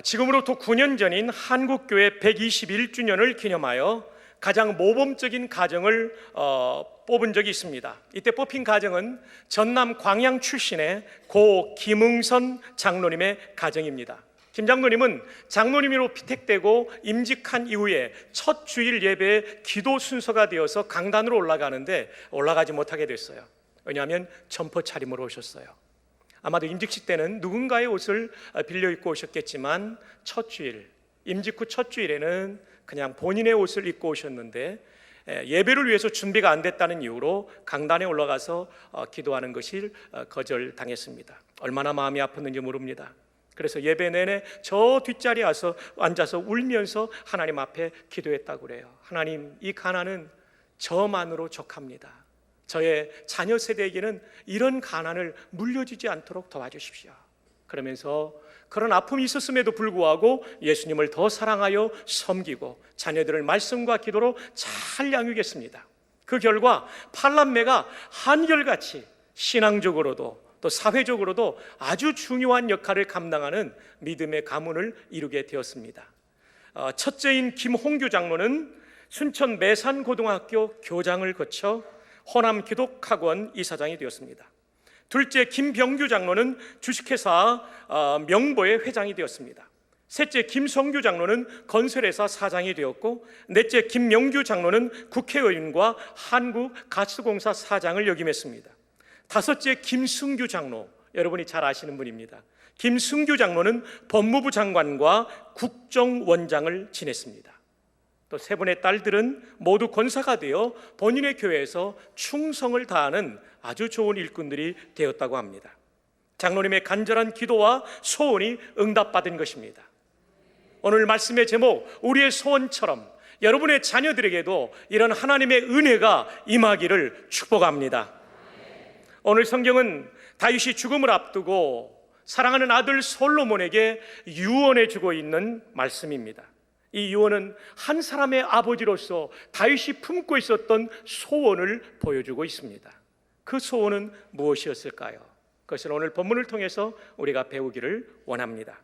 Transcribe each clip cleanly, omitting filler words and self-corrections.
지금으로부터 9년 전인 한국교회 121주년을 기념하여 가장 모범적인 가정을 뽑은 적이 있습니다. 이때 뽑힌 가정은 전남 광양 출신의 고 김응선 장로님의 가정입니다. 김 장로님은 장로님으로 피택되고 임직한 이후에 첫 주일 예배에 기도 순서가 되어서 강단으로 올라가는데 올라가지 못하게 됐어요. 왜냐하면 점퍼 차림으로 오셨어요. 아마도 임직식 때는 누군가의 옷을 빌려 입고 오셨겠지만 첫 주일, 임직 후 첫 주일에는 그냥 본인의 옷을 입고 오셨는데 예배를 위해서 준비가 안 됐다는 이유로 강단에 올라가서 기도하는 것을 거절당했습니다. 얼마나 마음이 아팠는지 모릅니다. 그래서 예배 내내 저 뒷자리에 와서 앉아서 울면서 하나님 앞에 기도했다고 그래요. 하나님, 이 가난은 저만으로 족합니다. 저의 자녀 세대에게는 이런 가난을 물려주지 않도록 도와주십시오. 그러면서 그런 아픔이 있었음에도 불구하고 예수님을 더 사랑하여 섬기고 자녀들을 말씀과 기도로 잘 양육했습니다. 그 결과 팔남매가 한결같이 신앙적으로도 또 사회적으로도 아주 중요한 역할을 감당하는 믿음의 가문을 이루게 되었습니다. 첫째인 김홍규 장로는 순천 매산고등학교 교장을 거쳐 호남 기독학원 이사장이 되었습니다. 둘째 김병규 장로는 주식회사 명보의 회장이 되었습니다. 셋째 김성규 장로는 건설회사 사장이 되었고, 넷째 김명규 장로는 국회의원과 한국가스공사 사장을 역임했습니다. 다섯째 김승규 장로, 여러분이 잘 아시는 분입니다. 김승규 장로는 법무부 장관과 국정원장을 지냈습니다. 또 세 분의 딸들은 모두 권사가 되어 본인의 교회에서 충성을 다하는 아주 좋은 일꾼들이 되었다고 합니다. 장로님의 간절한 기도와 소원이 응답받은 것입니다. 오늘 말씀의 제목, 우리의 소원처럼 여러분의 자녀들에게도 이런 하나님의 은혜가 임하기를 축복합니다. 오늘 성경은 다윗이 죽음을 앞두고 사랑하는 아들 솔로몬에게 유언해 주고 있는 말씀입니다. 이 유언은 한 사람의 아버지로서 다윗이 품고 있었던 소원을 보여주고 있습니다. 그 소원은 무엇이었을까요? 그것을 오늘 본문을 통해서 우리가 배우기를 원합니다.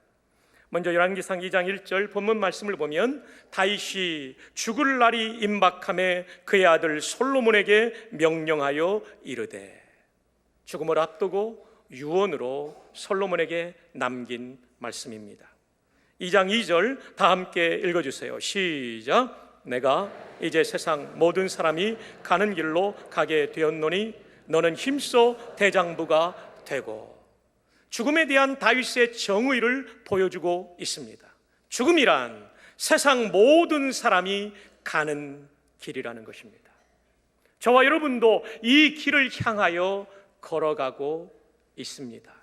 먼저 열왕기상 2장 1절 본문 말씀을 보면 다윗이 죽을 날이 임박함에 그의 아들 솔로몬에게 명령하여 이르되, 죽음을 앞두고 유언으로 솔로몬에게 남긴 말씀입니다. 2장 2절 다 함께 읽어주세요. 시작. 내가 이제 세상 모든 사람이 가는 길로 가게 되었노니 너는 힘써 대장부가 되고. 죽음에 대한 다윗의 정의를 보여주고 있습니다. 죽음이란 세상 모든 사람이 가는 길이라는 것입니다. 저와 여러분도 이 길을 향하여 걸어가고 있습니다.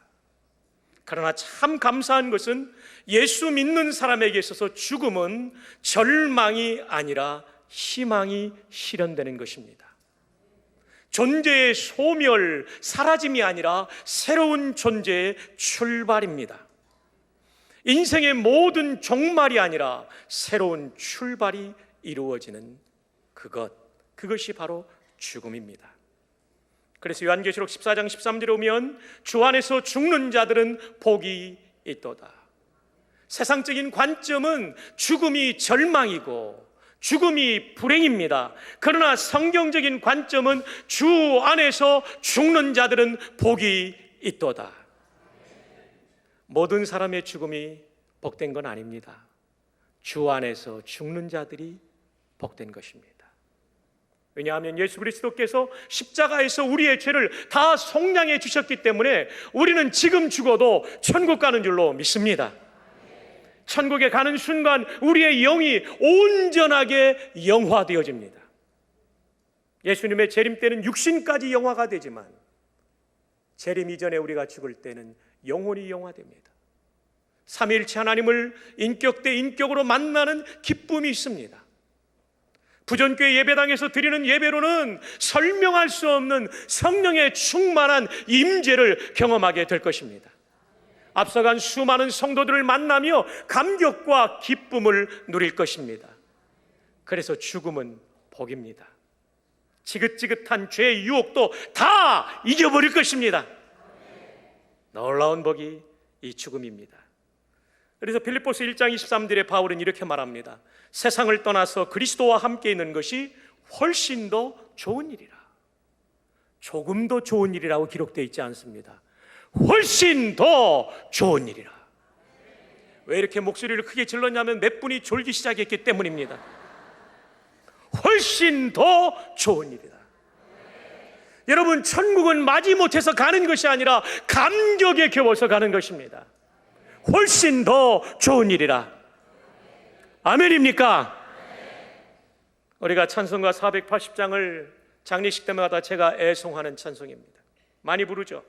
그러나 참 감사한 것은 예수 믿는 사람에게 있어서 죽음은 절망이 아니라 희망이 실현되는 것입니다. 존재의 소멸, 사라짐이 아니라 새로운 존재의 출발입니다. 인생의 모든 종말이 아니라 새로운 출발이 이루어지는 그것이 바로 죽음입니다. 그래서 요한계시록 14장 13절에 오면 주 안에서 죽는 자들은 복이 있도다. 세상적인 관점은 죽음이 절망이고 죽음이 불행입니다. 그러나 성경적인 관점은 주 안에서 죽는 자들은 복이 있도다. 모든 사람의 죽음이 복된 건 아닙니다. 주 안에서 죽는 자들이 복된 것입니다. 왜냐하면 예수 그리스도께서 십자가에서 우리의 죄를 다 속량해 주셨기 때문에 우리는 지금 죽어도 천국 가는 줄로 믿습니다. 천국에 가는 순간 우리의 영이 온전하게 영화되어집니다. 예수님의 재림 때는 육신까지 영화가 되지만 재림 이전에 우리가 죽을 때는 영혼이 영화됩니다. 삼위일체 하나님을 인격 대 인격으로 만나는 기쁨이 있습니다. 부전교회 예배당에서 드리는 예배로는 설명할 수 없는 성령의 충만한 임재를 경험하게 될 것입니다. 앞서간 수많은 성도들을 만나며 감격과 기쁨을 누릴 것입니다. 그래서 죽음은 복입니다. 지긋지긋한 죄의 유혹도 다 이겨버릴 것입니다. 놀라운 복이 이 죽음입니다. 그래서 빌립보서 1장 23절에 바울은 이렇게 말합니다. 세상을 떠나서 그리스도와 함께 있는 것이 훨씬 더 좋은 일이라. 조금 더 좋은 일이라고 기록되어 있지 않습니다. 훨씬 더 좋은 일이라. 왜 이렇게 목소리를 크게 질렀냐면 몇 분이 졸기 시작했기 때문입니다. 훨씬 더 좋은 일이다. 여러분, 천국은 마지못해서 가는 것이 아니라 감격에 겨워서 가는 것입니다. 훨씬 더 좋은 일이라. 아멘입니까? 우리가 찬송가 480장을 장례식 때마다 제가 애송하는 찬송입니다. 많이 부르죠.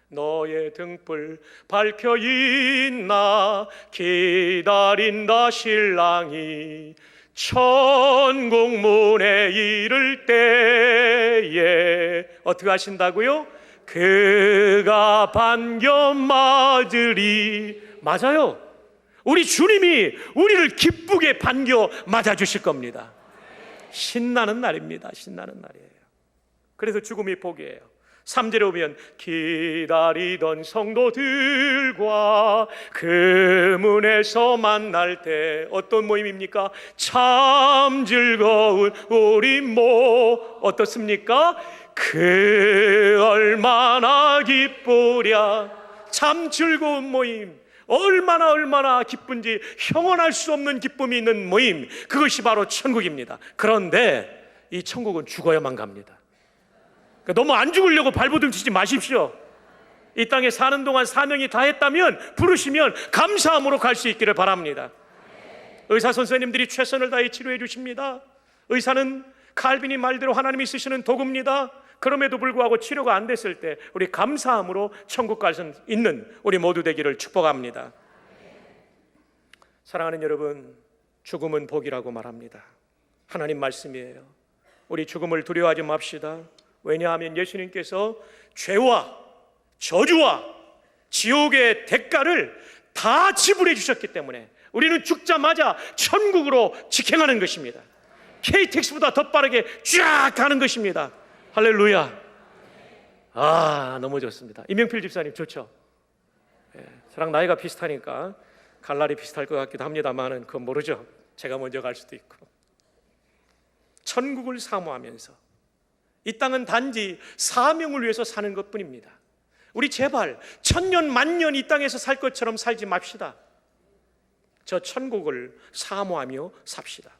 너의 등불 밝혀 있나 기다린다 신랑이 천국 문에 이를 때에 어떻게 하신다고요? 그가 반겨 맞으리. 맞아요. 우리 주님이 우리를 기쁘게 반겨 맞아주실 겁니다. 신나는 날입니다. 신나는 날이에요. 그래서 죽음이 복이에요. 3절에 오면 기다리던 성도들과 그 문에서 만날 때 어떤 모임입니까? 참 즐거운 우리 어떻습니까? 그 얼마나 기쁘랴. 참 즐거운 모임, 얼마나 기쁜지 형언할 수 없는 기쁨이 있는 모임, 그것이 바로 천국입니다. 그런데 이 천국은 죽어야만 갑니다. 너무 안 죽으려고 발버둥 치지 마십시오. 이 땅에 사는 동안 사명이 다했다면 부르시면 감사함으로 갈 수 있기를 바랍니다. 의사 선생님들이 최선을 다해 치료해 주십니다. 의사는 칼빈이 말대로 하나님이 쓰시는 도구입니다. 그럼에도 불구하고 치료가 안 됐을 때 우리 감사함으로 천국 갈 수 있는 우리 모두 되기를 축복합니다. 사랑하는 여러분, 죽음은 복이라고 말합니다. 하나님 말씀이에요. 우리 죽음을 두려워하지 맙시다. 왜냐하면 예수님께서 죄와 저주와 지옥의 대가를 다 지불해 주셨기 때문에 우리는 죽자마자 천국으로 직행하는 것입니다. KTX보다 더 빠르게 쫙 가는 것입니다. 할렐루야. 너무 좋습니다. 임명필 집사님 좋죠? 저랑 나이가 비슷하니까 갈 날이 비슷할 것 같기도 합니다만은 그건 모르죠. 제가 먼저 갈 수도 있고. 천국을 사모하면서 이 땅은 단지 사명을 위해서 사는 것뿐입니다. 우리 제발 천년 만년 이 땅에서 살 것처럼 살지 맙시다. 저 천국을 사모하며 삽시다.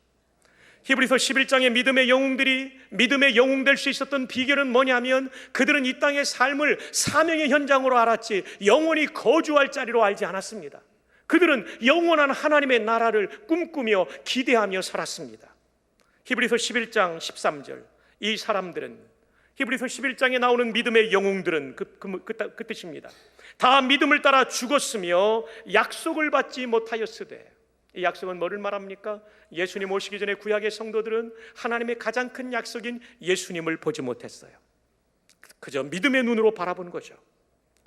히브리서 11장의 믿음의 영웅들이 믿음의 영웅 될 수 있었던 비결은 뭐냐면 그들은 이 땅의 삶을 사명의 현장으로 알았지 영원히 거주할 자리로 알지 않았습니다. 그들은 영원한 하나님의 나라를 꿈꾸며 기대하며 살았습니다. 히브리서 11장 13절, 이 사람들은, 히브리서 11장에 나오는 믿음의 영웅들은 그 뜻입니다. 다 믿음을 따라 죽었으며 약속을 받지 못하였으되. 이 약속은 뭐를 말합니까? 예수님 오시기 전에 구약의 성도들은 하나님의 가장 큰 약속인 예수님을 보지 못했어요. 그저 믿음의 눈으로 바라본 거죠.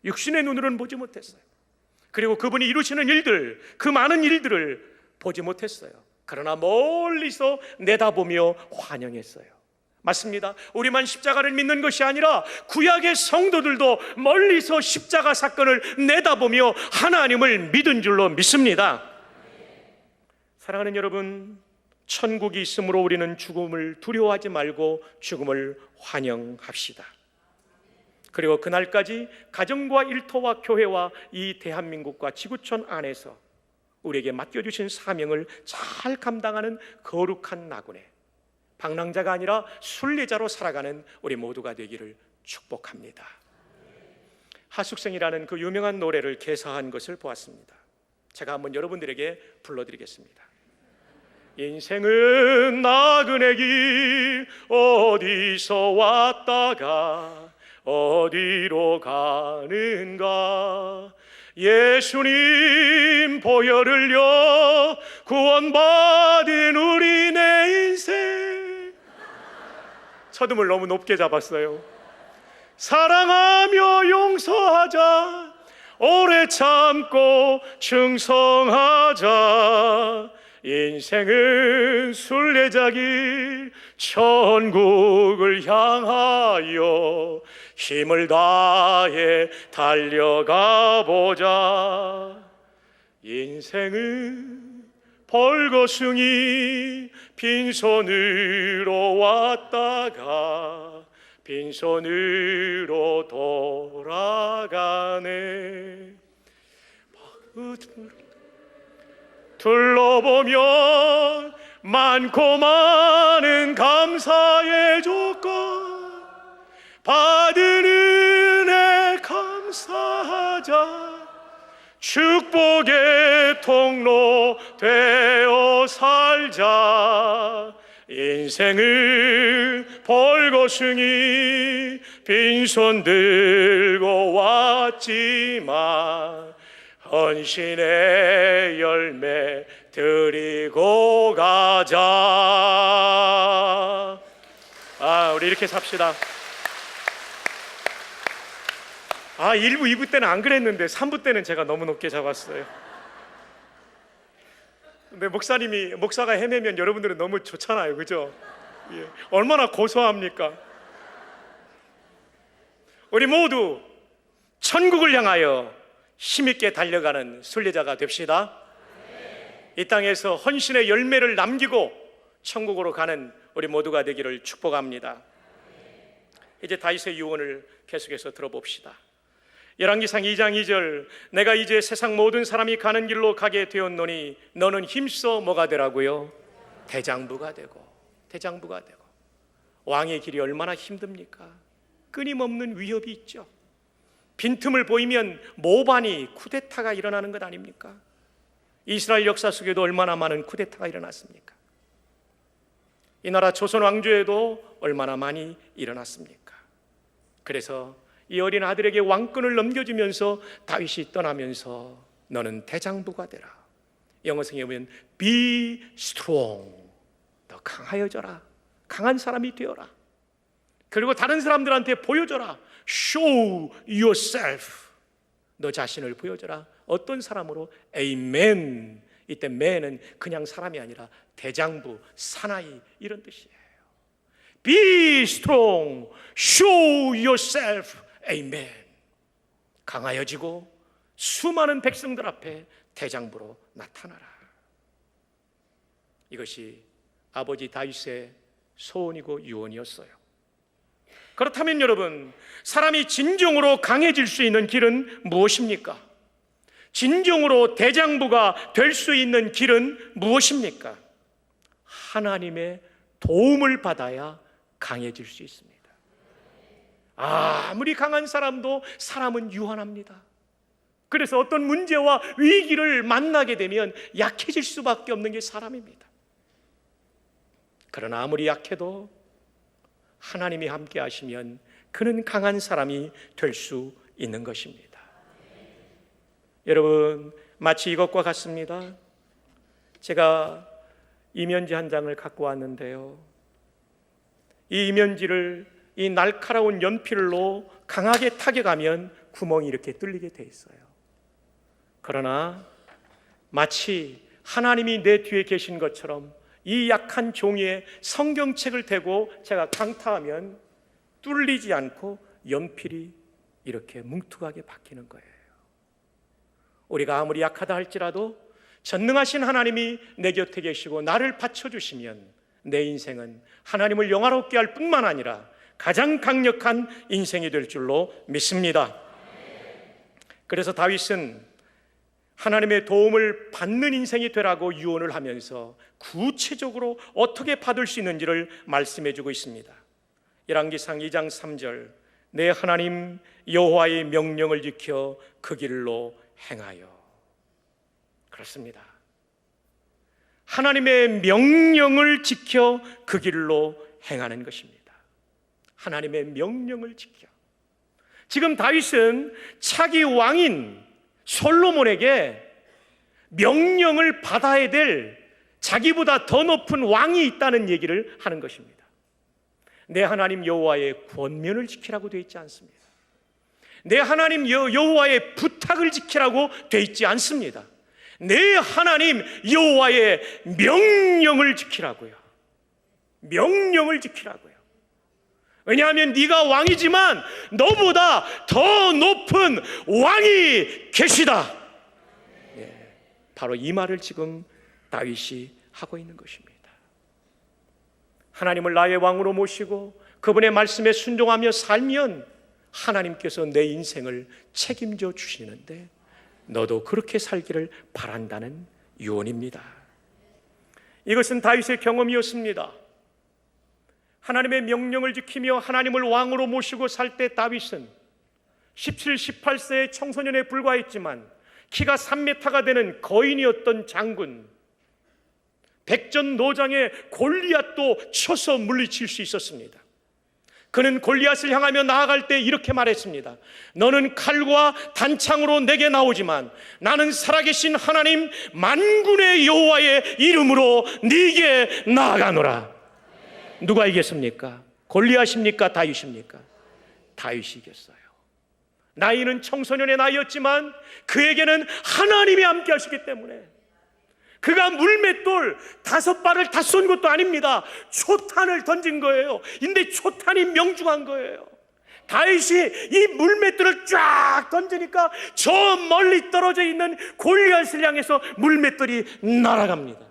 육신의 눈으로는 보지 못했어요. 그리고 그분이 이루시는 일들, 그 많은 일들을 보지 못했어요. 그러나 멀리서 내다보며 환영했어요. 맞습니다. 우리만 십자가를 믿는 것이 아니라 구약의 성도들도 멀리서 십자가 사건을 내다보며 하나님을 믿은 줄로 믿습니다. 사랑하는 여러분, 천국이 있으므로 우리는 죽음을 두려워하지 말고 죽음을 환영합시다. 그리고 그날까지 가정과 일터와 교회와 이 대한민국과 지구촌 안에서 우리에게 맡겨주신 사명을 잘 감당하는 거룩한 나그네, 방랑자가 아니라 순례자로 살아가는 우리 모두가 되기를 축복합니다. 하숙생이라는 그 유명한 노래를 개사한 것을 보았습니다. 제가 한번 여러분들에게 불러드리겠습니다. 인생은 나그네 길, 어디서 왔다가 어디로 가는가. 예수님 보혈 흘려 구원받은 우리 내 인생. 첫음을 너무 높게 잡았어요. 사랑하며 용서하자, 오래 참고 충성하자. 인생은 순례자길, 천국을 향하여 힘을 다해 달려가 보자. 인생은 벌거숭이 빈손으로 왔다가 빈손으로 돌아가네. 둘러보면 많고 많은 감사의 조건, 받은 은혜 감사하자. 축복의 통로 되어 살자. 인생은 벌거숭이 빈손 들고 왔지만 헌신의 열매 드리고 가자. 우리 이렇게 삽시다. 1부, 2부 때는 안 그랬는데 3부 때는 제가 너무 높게 잡았어요. 근데 목사가 헤매면 여러분들은 너무 좋잖아요, 그죠? 예. 얼마나 고소합니까? 우리 모두 천국을 향하여 힘있게 달려가는 순례자가 됩시다. 이 땅에서 헌신의 열매를 남기고 천국으로 가는 우리 모두가 되기를 축복합니다. 이제 다윗의 유언을 계속해서 들어봅시다. 열왕기상 2장 2절, 내가 이제 세상 모든 사람이 가는 길로 가게 되었노니 너는 힘써 뭐가 되라고요? 대장부가 되고. 왕의 길이 얼마나 힘듭니까? 끊임없는 위협이 있죠. 빈틈을 보이면 모반이 쿠데타가 일어나는 것 아닙니까? 이스라엘 역사 속에도 얼마나 많은 쿠데타가 일어났습니까? 이 나라 조선 왕조에도 얼마나 많이 일어났습니까? 그래서 이 어린 아들에게 왕권을 넘겨주면서 다윗이 떠나면서 너는 대장부가 되라. 영어성에 보면 be strong, 너 강하여져라. 강한 사람이 되어라. 그리고 다른 사람들한테 보여줘라. show yourself, 너 자신을 보여줘라. 어떤 사람으로? amen. 이때 man은 그냥 사람이 아니라 대장부, 사나이, 이런 뜻이에요. be strong, show yourself, amen. 강하여지고 수많은 백성들 앞에 대장부로 나타나라. 이것이 아버지 다윗의 소원이고 유언이었어요. 그렇다면 여러분, 사람이 진정으로 강해질 수 있는 길은 무엇입니까? 진정으로 대장부가 될 수 있는 길은 무엇입니까? 하나님의 도움을 받아야 강해질 수 있습니다. 아무리 강한 사람도 사람은 유한합니다. 그래서 어떤 문제와 위기를 만나게 되면 약해질 수밖에 없는 게 사람입니다. 그러나 아무리 약해도 하나님이 함께 하시면 그는 강한 사람이 될 수 있는 것입니다. 여러분, 마치 이것과 같습니다. 제가 이면지 한 장을 갖고 왔는데요, 이 이면지를 이 날카로운 연필로 강하게 타격하면 구멍이 이렇게 뚫리게 돼 있어요. 그러나 마치 하나님이 내 뒤에 계신 것처럼 이 약한 종이에 성경책을 대고 제가 강타하면 뚫리지 않고 연필이 이렇게 뭉툭하게 박히는 거예요. 우리가 아무리 약하다 할지라도 전능하신 하나님이 내 곁에 계시고 나를 받쳐주시면 내 인생은 하나님을 영화롭게 할 뿐만 아니라 가장 강력한 인생이 될 줄로 믿습니다. 그래서 다윗은 하나님의 도움을 받는 인생이 되라고 유언을 하면서 구체적으로 어떻게 받을 수 있는지를 말씀해 주고 있습니다. 열왕기상 2장 3절, 내 하나님 여호와의 명령을 지켜 그 길로 행하여. 그렇습니다. 하나님의 명령을 지켜 그 길로 행하는 것입니다. 하나님의 명령을 지켜. 지금 다윗은 차기 왕인 솔로몬에게 명령을 받아야 될 자기보다 더 높은 왕이 있다는 얘기를 하는 것입니다. 내 하나님 여호와의 권면을 지키라고 되어 있지 않습니다. 내 하나님 여호와의 부탁을 지키라고 되어 있지 않습니다. 내 하나님 여호와의 명령을 지키라고요. 명령을 지키라고요. 왜냐하면 네가 왕이지만 너보다 더 높은 왕이 계시다. 바로 이 말을 지금 다윗이 하고 있는 것입니다. 하나님을 나의 왕으로 모시고 그분의 말씀에 순종하며 살면 하나님께서 내 인생을 책임져 주시는데 너도 그렇게 살기를 바란다는 유언입니다. 이것은 다윗의 경험이었습니다. 하나님의 명령을 지키며 하나님을 왕으로 모시고 살 때 다윗은 17, 18세의 청소년에 불과했지만 키가 3m가 되는 거인이었던 장군, 백전노장의 골리앗도 쳐서 물리칠 수 있었습니다. 그는 골리앗을 향하며 나아갈 때 이렇게 말했습니다. 너는 칼과 단창으로 내게 나오지만 나는 살아계신 하나님 만군의 여호와의 이름으로 네게 나아가노라. 누가 이겼습니까? 골리앗입니까? 다윗입니까? 다윗이 이겼어요. 나이는 청소년의 나이였지만 그에게는 하나님이 함께 하시기 때문에 그가 물맷돌 5발을 다 쏜 것도 아닙니다. 초탄을 던진 거예요. 근데 초탄이 명중한 거예요. 다윗이 이 물맷돌을 쫙 던지니까 저 멀리 떨어져 있는 골리앗을 향해서 물맷돌이 날아갑니다.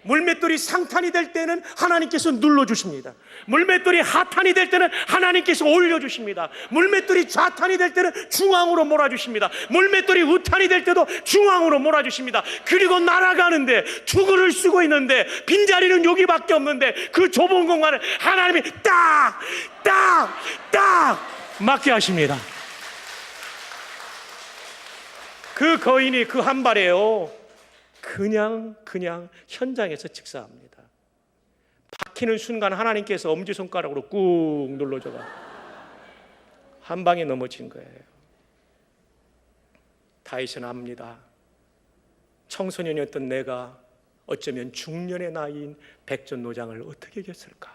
물맷돌이 상탄이 될 때는 하나님께서 눌러주십니다. 물맷돌이 하탄이 될 때는 하나님께서 올려주십니다. 물맷돌이 좌탄이 될 때는 중앙으로 몰아주십니다. 물맷돌이 우탄이 될 때도 중앙으로 몰아주십니다. 그리고 날아가는데 투구를 쓰고 있는데 빈자리는 여기밖에 없는데 그 좁은 공간을 하나님이 딱 맞게 하십니다. 그 거인이 그 한 발에요 그냥 현장에서 즉사합니다. 박히는 순간 하나님께서 엄지손가락으로 꾹 눌러줘가 한 방에 넘어진 거예요. 다윗은 압니다. 청소년이었던 내가 어쩌면 중년의 나이인 백전노장을 어떻게 이겼을까?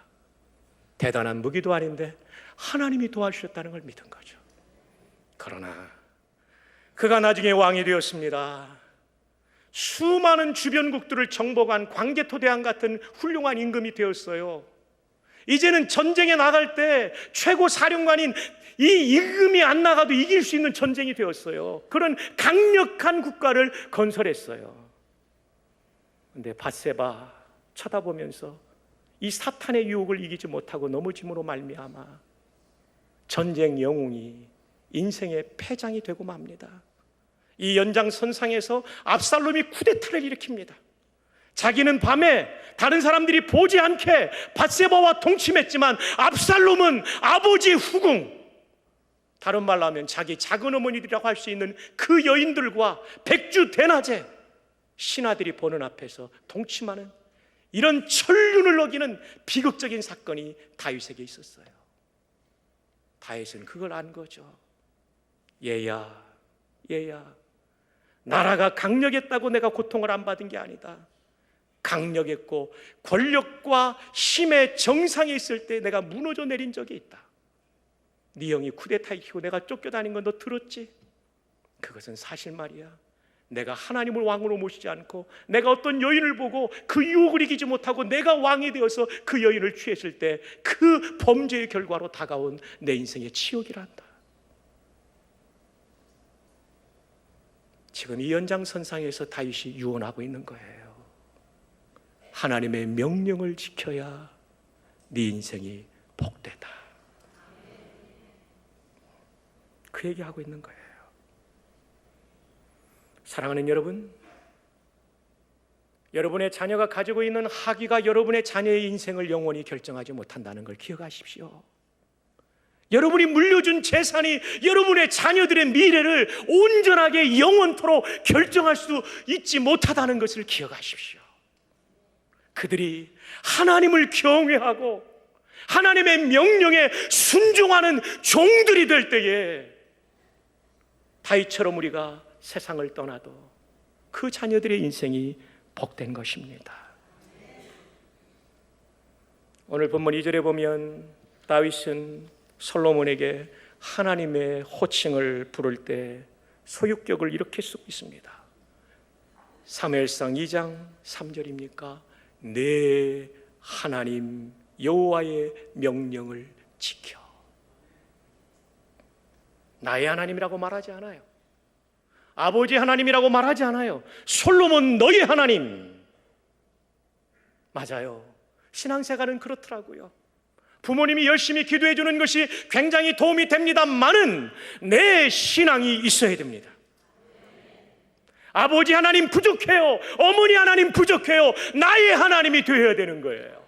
대단한 무기도 아닌데 하나님이 도와주셨다는 걸 믿은 거죠. 그러나 그가 나중에 왕이 되었습니다. 수많은 주변국들을 정복한 광개토대왕 같은 훌륭한 임금이 되었어요. 이제는 전쟁에 나갈 때 최고 사령관인 이 임금이 안 나가도 이길 수 있는 전쟁이 되었어요. 그런 강력한 국가를 건설했어요. 그런데 밧세바 쳐다보면서 이 사탄의 유혹을 이기지 못하고 넘어짐으로 말미암아 전쟁 영웅이 인생의 패장이 되고 맙니다. 이 연장선상에서 압살롬이 쿠데타를 일으킵니다. 자기는 밤에 다른 사람들이 보지 않게 밧세바와 동침했지만 압살롬은 아버지의 후궁, 다른 말로 하면 자기 작은 어머니들이라고 할 수 있는 그 여인들과 백주대낮에 신하들이 보는 앞에서 동침하는 이런 천륜을 어기는 비극적인 사건이 다윗에게 있었어요. 다윗은 그걸 안 거죠. 얘야 나라가 강력했다고 내가 고통을 안 받은 게 아니다. 강력했고 권력과 힘의 정상에 있을 때 내가 무너져 내린 적이 있다. 네 형이 쿠데타 일으키고 내가 쫓겨다닌 건 너 들었지? 그것은 사실 말이야. 내가 하나님을 왕으로 모시지 않고 내가 어떤 여인을 보고 그 유혹을 이기지 못하고 내가 왕이 되어서 그 여인을 취했을 때 그 범죄의 결과로 다가온 내 인생의 치욕이란다. 지금 이 연장선상에서 다윗이 유언하고 있는 거예요. 하나님의 명령을 지켜야 네 인생이 복되다. 그 얘기하고 있는 거예요. 사랑하는 여러분, 여러분의 자녀가 가지고 있는 학위가 여러분의 자녀의 인생을 영원히 결정하지 못한다는 걸 기억하십시오. 여러분이 물려준 재산이 여러분의 자녀들의 미래를 온전하게 영원토록 결정할 수 있지 못하다는 것을 기억하십시오. 그들이 하나님을 경외하고 하나님의 명령에 순종하는 종들이 될 때에 다윗처럼 우리가 세상을 떠나도 그 자녀들의 인생이 복된 것입니다. 오늘 본문 2절에 보면 다윗은 솔로몬에게 하나님의 호칭을 부를 때 소유격을 이렇게 쓰고 있습니다. 사무엘상 2장 3절입니까? 내 하나님 여호와의 명령을 지켜. 나의 하나님이라고 말하지 않아요. 아버지 하나님이라고 말하지 않아요. 솔로몬 너희 하나님. 맞아요. 신앙생활은 그렇더라고요. 부모님이 열심히 기도해 주는 것이 굉장히 도움이 됩니다만은 내 신앙이 있어야 됩니다. 아버지 하나님 부족해요. 어머니 하나님 부족해요. 나의 하나님이 되어야 되는 거예요.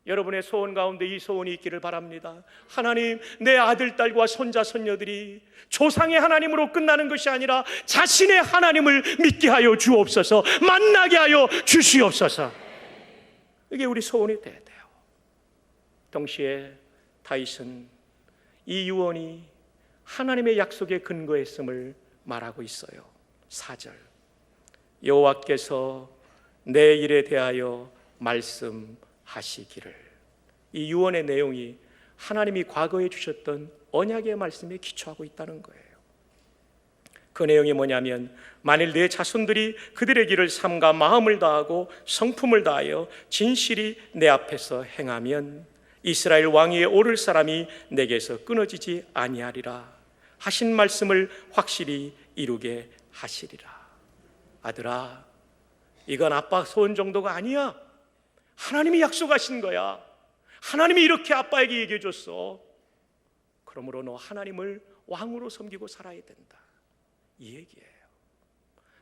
여러분의 소원 가운데 이 소원이 있기를 바랍니다. 하나님, 내 아들, 딸과 손자, 손녀들이 조상의 하나님으로 끝나는 것이 아니라 자신의 하나님을 믿게 하여 주옵소서. 만나게 하여 주시옵소서. 이게 우리 소원이 돼야 돼요. 동시에 다윗은 이 유언이 하나님의 약속에 근거했음을 말하고 있어요. 4절, 여호와께서 내 일에 대하여 말씀하시기를. 이 유언의 내용이 하나님이 과거에 주셨던 언약의 말씀에 기초하고 있다는 거예요. 그 내용이 뭐냐면, 만일 내 자손들이 그들의 길을 삼가 마음을 다하고 성품을 다하여 진실이 내 앞에서 행하면 이스라엘 왕위에 오를 사람이 내게서 끊어지지 아니하리라 하신 말씀을 확실히 이루게 하시리라. 아들아, 이건 아빠 소원 정도가 아니야. 하나님이 약속하신 거야. 하나님이 이렇게 아빠에게 얘기해 줬어. 그러므로 너 하나님을 왕으로 섬기고 살아야 된다, 이 얘기예요.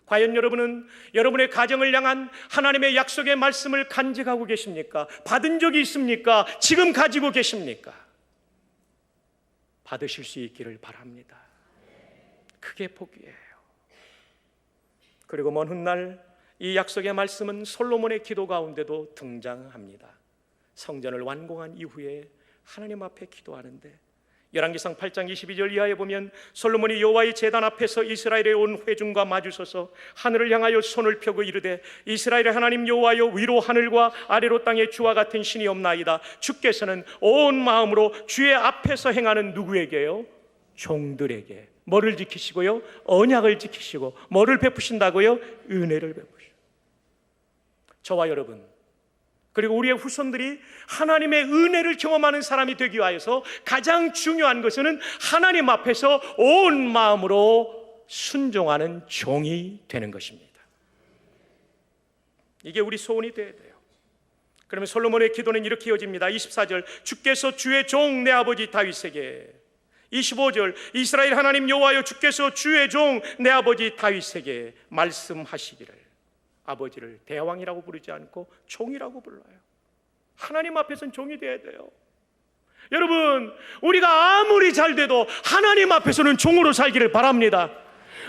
과연 여러분은 여러분의 가정을 향한 하나님의 약속의 말씀을 간직하고 계십니까? 받은 적이 있습니까? 지금 가지고 계십니까? 받으실 수 있기를 바랍니다. 그게 복이에요. 그리고 먼 훗날 이 약속의 말씀은 솔로몬의 기도 가운데도 등장합니다. 성전을 완공한 이후에 하나님 앞에 기도하는데, 열왕기상 8장 22절 이하에 보면 솔로몬이 여호와의 제단 앞에서 이스라엘에 온 회중과 마주서서 하늘을 향하여 손을 펴고 이르되, 이스라엘의 하나님 여호와여, 위로 하늘과 아래로 땅에 주와 같은 신이 없나이다. 주께서는 온 마음으로 주의 앞에서 행하는 누구에게요? 종들에게 뭐를 지키시고요? 언약을 지키시고 뭐를 베푸신다고요? 은혜를 베푸시고. 저와 여러분, 그리고 우리의 후손들이 하나님의 은혜를 경험하는 사람이 되기 위해서 가장 중요한 것은 하나님 앞에서 온 마음으로 순종하는 종이 되는 것입니다. 이게 우리 소원이 되어야 돼요. 그러면 솔로몬의 기도는 이렇게 이어집니다. 24절, 주께서 주의 종 내 아버지 다윗에게. 25절, 이스라엘 하나님 여호와여, 주께서 주의 종 내 아버지 다윗에게 말씀하시기를. 아버지를 대왕이라고 부르지 않고 종이라고 불러요. 하나님 앞에서는 종이 되어야 돼요. 여러분, 우리가 아무리 잘 돼도 하나님 앞에서는 종으로 살기를 바랍니다.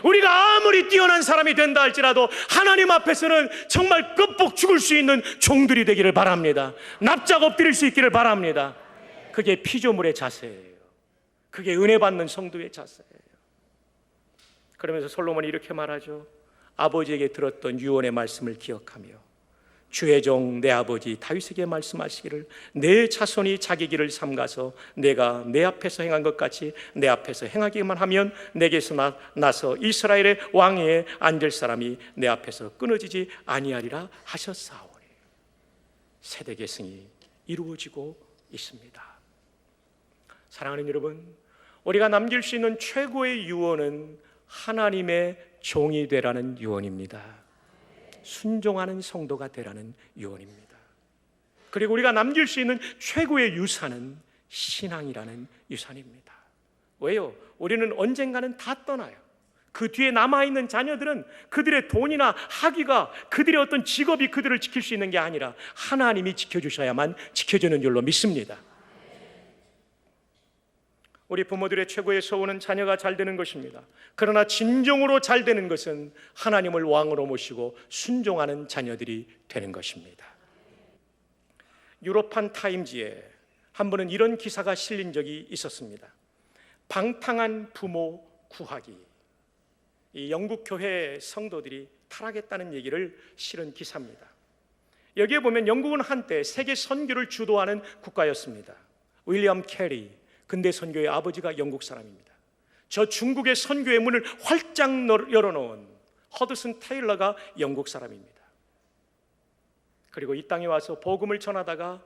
우리가 아무리 뛰어난 사람이 된다 할지라도 하나님 앞에서는 정말 껍복 죽을 수 있는 종들이 되기를 바랍니다. 납작 엎드릴 수 있기를 바랍니다. 그게 피조물의 자세예요. 그게 은혜 받는 성도의 자세예요. 그러면서 솔로몬이 이렇게 말하죠. 아버지에게 들었던 유언의 말씀을 기억하며 주의 종 내 아버지 다윗에게 말씀하시기를, 내 자손이 자기 길을 삼가서 내가 내 앞에서 행한 것 같이 내 앞에서 행하기만 하면 내게서 나서 이스라엘의 왕위에 앉을 사람이 내 앞에서 끊어지지 아니하리라 하셨사오니. 세대 계승이 이루어지고 있습니다. 사랑하는 여러분, 우리가 남길 수 있는 최고의 유언은 하나님의 종이 되라는 유언입니다. 순종하는 성도가 되라는 유언입니다. 그리고 우리가 남길 수 있는 최고의 유산은 신앙이라는 유산입니다. 왜요? 우리는 언젠가는 다 떠나요. 그 뒤에 남아있는 자녀들은 그들의 돈이나 학위가, 그들의 어떤 직업이 그들을 지킬 수 있는 게 아니라 하나님이 지켜주셔야만 지켜주는 줄로 믿습니다. 우리 부모들의 최고의 소원은 자녀가 잘 되는 것입니다. 그러나 진정으로 잘 되는 것은 하나님을 왕으로 모시고 순종하는 자녀들이 되는 것입니다. 유로판 타임즈에 한 번은 이런 기사가 실린 적이 있었습니다. 방탕한 부모 구하기. 이 영국 교회 성도들이 타락했다는 얘기를 실은 기사입니다. 여기에 보면 영국은 한때 세계 선교를 주도하는 국가였습니다. 윌리엄 캐리, 근대 선교의 아버지가 영국 사람입니다. 저 중국의 선교의 문을 활짝 열어놓은 허드슨 테일러가 영국 사람입니다. 그리고 이 땅에 와서 복음을 전하다가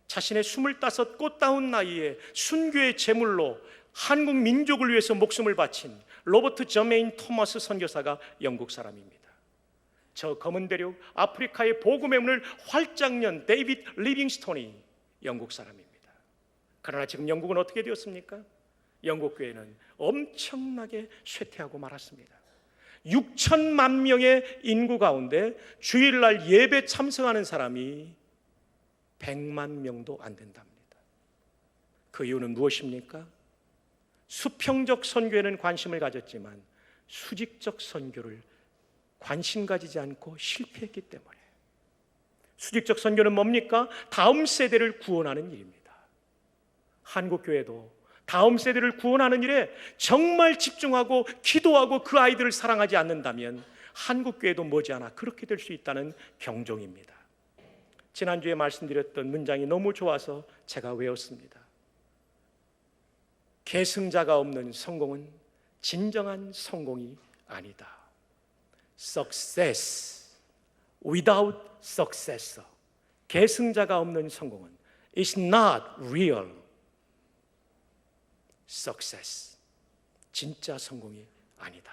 자신의 25 꽃다운 나이에 순교의 제물로 한국 민족을 위해서 목숨을 바친 로버트 저메인 토머스 선교사가 영국 사람입니다. 저 검은 대륙 아프리카의 복음의 문을 활짝 연 데이빗 리빙스톤이 영국 사람입니다. 그러나 지금 영국은 어떻게 되었습니까? 영국 교회는 엄청나게 쇠퇴하고 말았습니다. 6천만 명의 인구 가운데 주일날 예배 참석하는 사람이 100만 명도 안 된답니다. 그 이유는 무엇입니까? 수평적 선교에는 관심을 가졌지만 수직적 선교를 관심 가지지 않고 실패했기 때문에. 수직적 선교는 뭡니까? 다음 세대를 구원하는 일입니다. 한국교회도 다음 세대를 구원하는 일에 정말 집중하고 기도하고 그 아이들을 사랑하지 않는다면 한국교회도 머지않아 그렇게 될 수 있다는 경종입니다. 지난주에 말씀드렸던 문장이 너무 좋아서 제가 외웠습니다. 계승자가 없는 성공은 진정한 성공이 아니다. Success without successor. 계승자가 없는 성공은 is not real success. 진짜 성공이 아니다.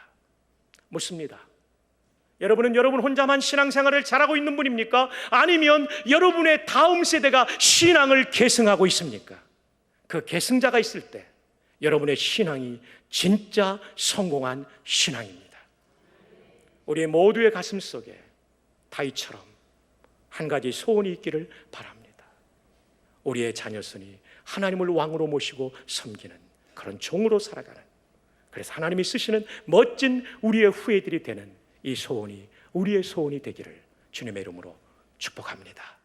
묻습니다. 여러분은 여러분 혼자만 신앙생활을 잘하고 있는 분입니까? 아니면 여러분의 다음 세대가 신앙을 계승하고 있습니까? 그 계승자가 있을 때 여러분의 신앙이 진짜 성공한 신앙입니다. 우리 모두의 가슴 속에 다윗처럼 한 가지 소원이 있기를 바랍니다. 우리의 자녀선이 하나님을 왕으로 모시고 섬기는 그런 종으로 살아가는, 그래서 하나님이 쓰시는 멋진 우리의 후예들이 되는 이 소원이 우리의 소원이 되기를 주님의 이름으로 축복합니다.